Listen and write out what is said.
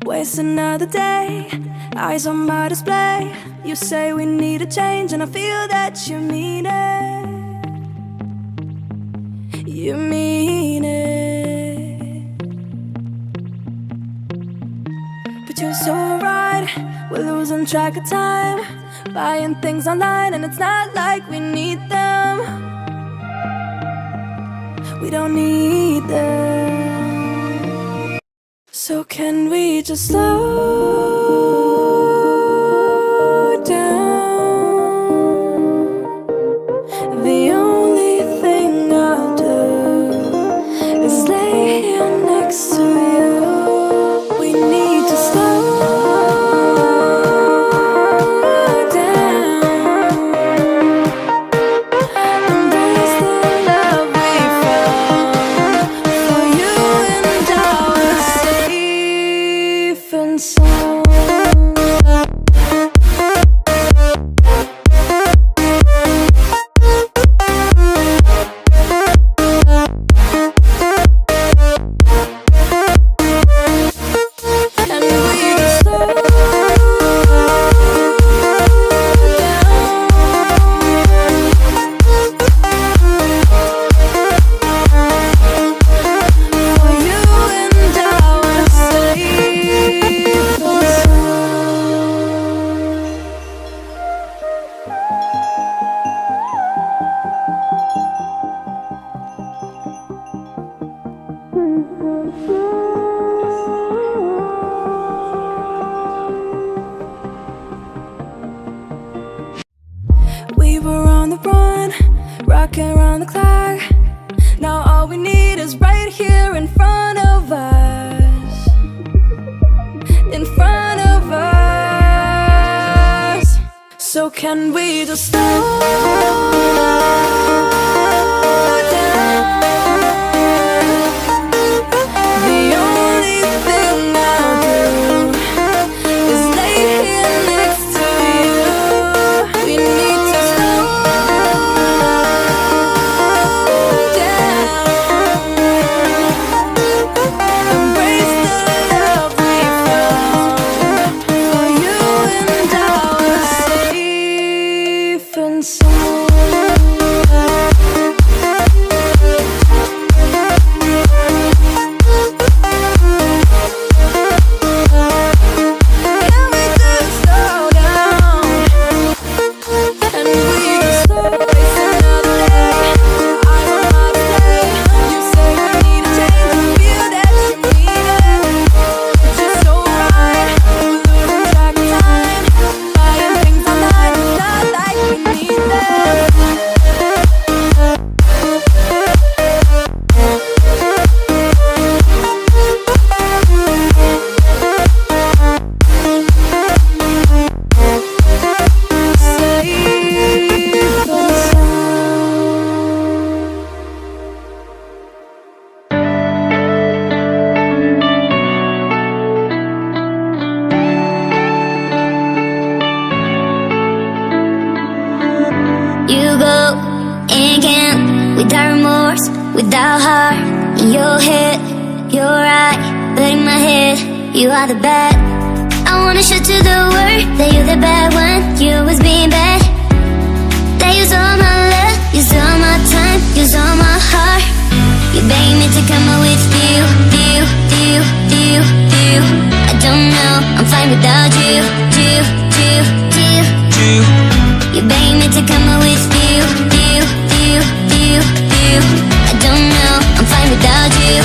Waste another day, eyes on my display. You say we need a change, and I feel that you mean it. You mean it. But you're so right, we're losing track of time, buying things online, and it's not like we need them. We don't need them. So can we just slow down? The only thing I'll do is lay here next to you. We need to slow down. Embrace the love we found. For you and I are safe and sound. We were on the run, rocking around the clock. Now all we need is right here in front of us. In front of us. So can we just slow down? The only thing I'll do is lay here next to you. We need to slow down. Embrace the love we found. For you and I are safe and sound. Can we just slow down? And we just waste another day. I want my stay. You say we need a change, and feel that you need it. But you're so right, we're losing track of time, buying things online, it's not like we need them. Safe and sound. You go again without remorse, without heart in your head. You're right, but in my head, you are the bad. I wanna show to the world that you're the bad one. You was being bad. That use all my love, use all my time, use all my heart. You begging me to come out with you. I don't know, I'm fine without you. You begging me to come out with you. I don't know, I'm fine without you.